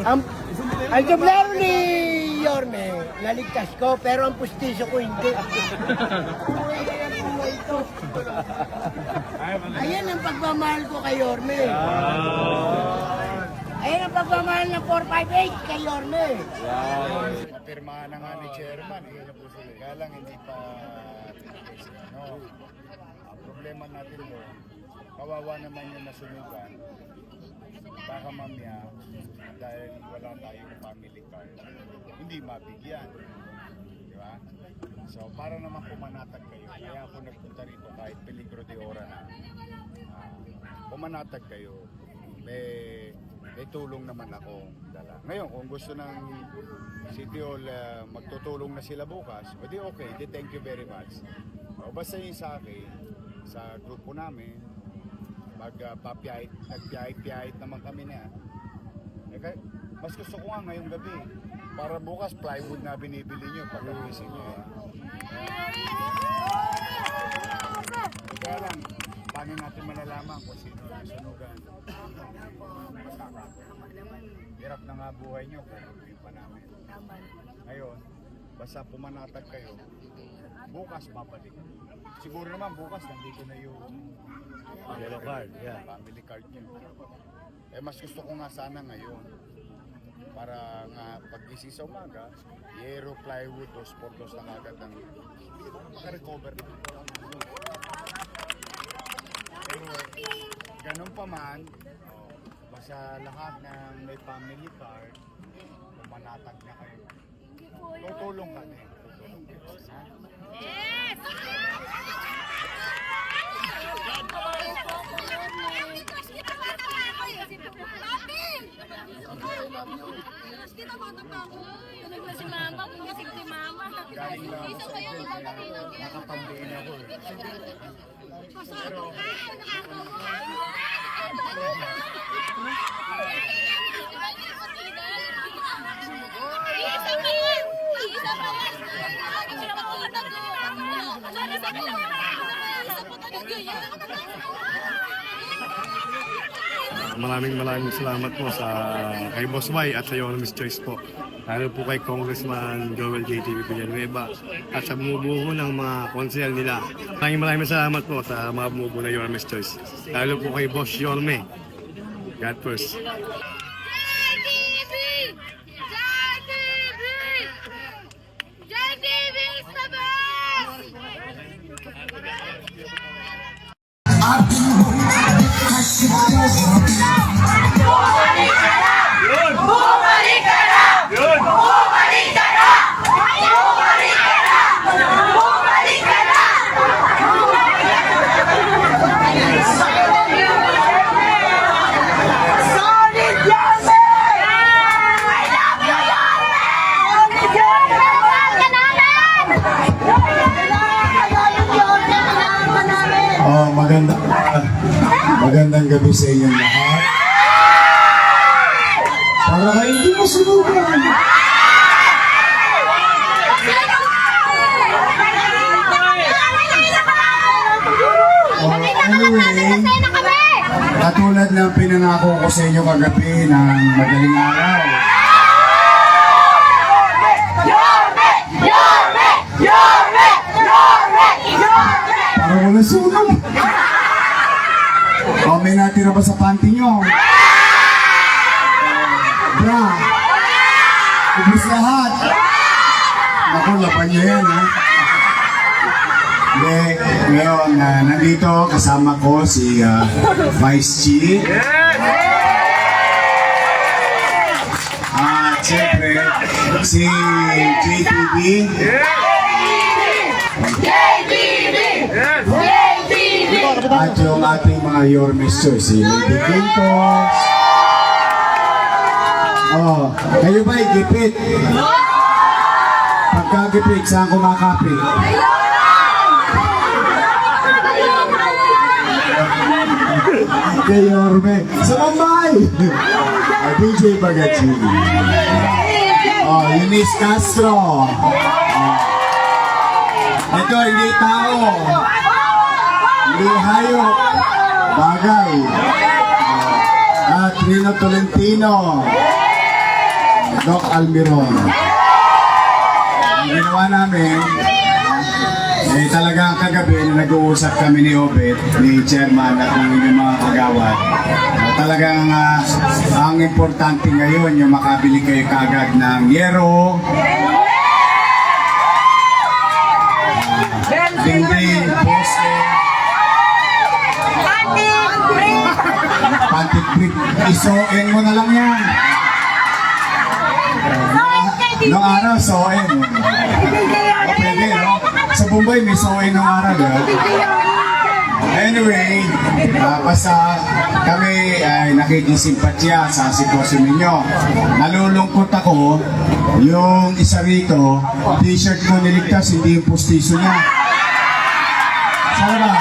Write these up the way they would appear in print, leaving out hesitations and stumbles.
Ang sombrero ni Yorme, naligtas ko, pero ang pustiso ko hindi. Ayan ang pagmamahal ko kay Yorme. Ayan ang pagmamahal ng 458 kay Yorme. Napirmahan na nga ni Chairman. Kaya lang hindi pa ang problema natin doon, kawawa naman yung nasunugan. Baka mamaya, dahil wala tayong family card, hindi mabigyan. Di ba? So, para naman pumanatag kayo. Kaya ako nagpunta rito kahit peligro de ora na. Pumanatag kayo. May tulong naman ako dala. Ngayon, kung gusto ng City Hall magtutulong na sila bukas, o di okay, di thank you very much. O basta yun sa akin, sa grupo namin, nagpiyahit naman kami na. Okay? Mas gusto ko nga ngayong gabi, para bukas plywood na binibili nyo pagkagising nyo. Kaya lang, paano natin malalaman kung sino ang sunugan? Hirap na nga buhay nyo, pero hindi pa namin. Ngayon, basta pumanatag kayo, bukas babalik. Siguro naman bukas nandito na yung Yellow card, yeah. family card nyo. Eh mas gusto ko nga sana ngayon, para nga pag-gising sa umaga, yero, plywood, dos por dos na agad ang makarecover na. Pero ganun pa man, basta lahat ng may family card, pumanatag na kayo. Tutulong kami. Ha? Yes! Si Mama, gumising si Mama. Galing lang ako sa event, kaya nakapambihin ako. Pero, Isa pa yan! Isa pa yan! Maraming salamat po sa kay Boss Y at sa Yonom's Choice po. Lalo po kay Congressman Joel J.T. Villanueva at sa bumubuo ng mga konsehal nila. Maraming salamat po sa mga bumubuo ng Yonom's Choice. Lalo po kay Boss Yorme. God first. Magandang gabi sa inyong lahat. Para kayo hindi masunugan. Anyway, katulad ng pinangako ko sa inyo kagabi ng madaling araw. Para wala sunog. O, may natira ba sa panty nyo? Bra! Ubus lahat! Naku, laban nyo yan, ha? Ngayon, nandito kasama ko si Vice Chief. At siyempre, si JTV. At yung ating mga Yormes Choice, si Lady Quintos. Oh, kayo ba igipit? Pagkagipit, saan kumakapit? Kay Yorme. Sa Mumbai! DJ Bagatsini. Oh, Eunice Castro. Ito, hindi tao. Hindi hayop. Bagay. At Rino Tolentino. Doc Almiron. Ang ginawa namin, talagang kagabi na nag-uusap kami ni Obet, ni Chairman at ng inyong mga kagawad. Talagang ang importante ngayon yung makabili kayo kagad ng yero, dingding, poste, pantit brick. Isuin mo na lang yan. Noong araw, suin. O pwede, no? Sa Bombay, may suin noong araw. Anyway, basta kami ay nakikisimpatya sa sitwasyon ninyo. Nalulungkot ako, yung isa rito, t-shirt ko niligtas, hindi yung pustiso niya. Sana ba?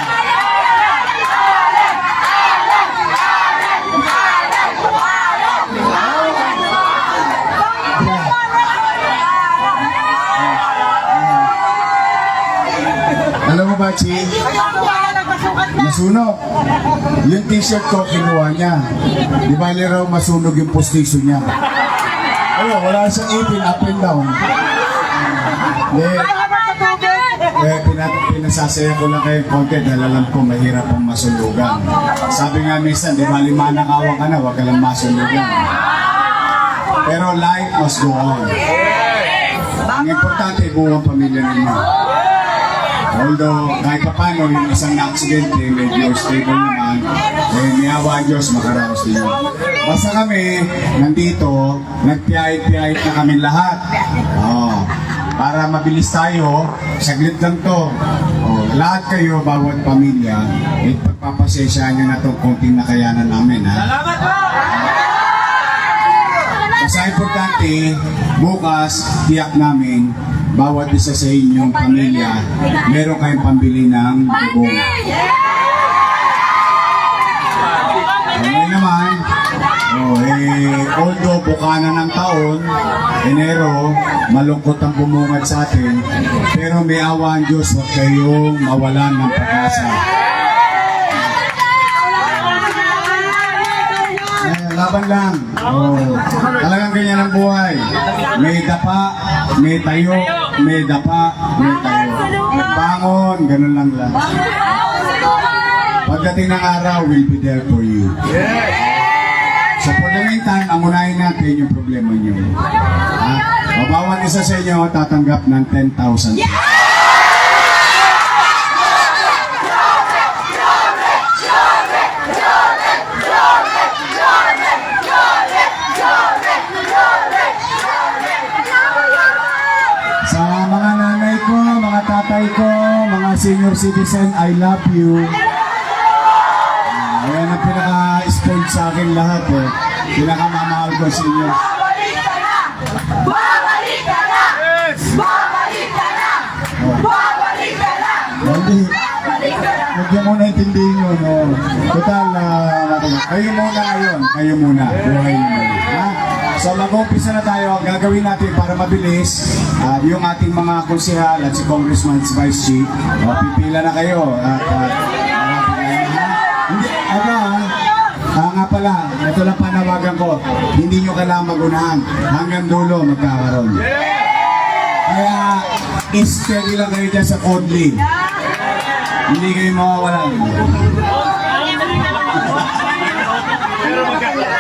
Alam mo ba, Chi? Masunog. Yung t-shirt ko, kinuha niya. Di ba raw masunog yung postiso niya? Oo, wala siyang ipin, up and down. Pinasasaya ko lang kayo konti dahil alam ko mahirap ang masunugan. Sabi nga minsan, di ba lima ng awang ka na, huwag ka lang masunugan. Pero life must go on. Ang importante, buong pamilya ninyo. Although, kahit pa paano, yung isang na-accidente, medyo stable naman, may awa ang Diyos, makaraos din yun. Basta kami, nandito, nagpiyahit-piyahit na kami lahat. Para mabilis tayo, saglit lang to. Lahat kayo, bawat pamilya, pagpapasensyahan nyo na itong konting nakayanan namin. Salamat po! Basta importante, bukas, tiyak namin, bawat isa sa inyong pamilya, meron kayong pambili ng bubong. Ngayon naman, although bukana ng taon, Enero, malungkot ang bumungad sa atin, pero may awa ang Diyos, huwag kayong mawalan ng pag-asa. Laban lang. Talagang ganyan ang buhay. May dapa, may tayo, may dapa, may tayo. Bangon, ganun lang lang. Pagdating ng araw, we'll be there for you. So for the meantime, ang unahin natin yung problema nyo. Bawat isa sa inyo tatanggap ng 10,000. Sa mga nanay ko, mga tatay ko, mga senior citizen, I love you. Ayan ang pinaka-spoiled sa akin lahat eh. Pinaka-mamahal ko sa inyo. Babalik ka na! Babalik ka na! Babalik ka na! Babalik ka na! Hindi. Babalik ka na! Huwag niyo muna intindihin yun. No? Total, kayo muna ngayon. Kayo muna. Buhay niyo muna. Ha? So mag-umpisa na tayo. Gagawin natin para mabilis yung ating mga konsehal at si Congressman Vice Chief. Pipila na kayo. Hindi, nga pala, ito lang panawagan ko. Hindi nyo kailangan magunahan. Hanggang dulo magkakaroon. Kaya, steady lang kayo dyan sa Conley. Hindi kayo mawawalan.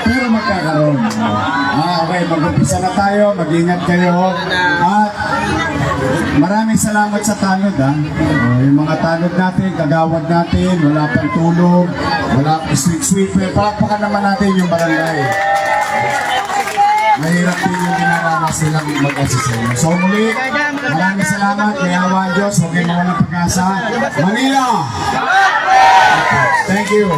Pero magkakaroon. Okay, mag-umpisa na tayo. Mag-ingat kayo. At maraming salamat sa tanod. Yung mga tanod natin, kagawad natin, wala pang tulog, wala pang street sweeper. Palakpakan naman natin yung barangay. Mahirap din yung ginaranas nilang mag-asisay. So muli, maraming salamat. Kaya awa ang Diyos, huwag kayong mawalang pag-asa. Manila! Thank you.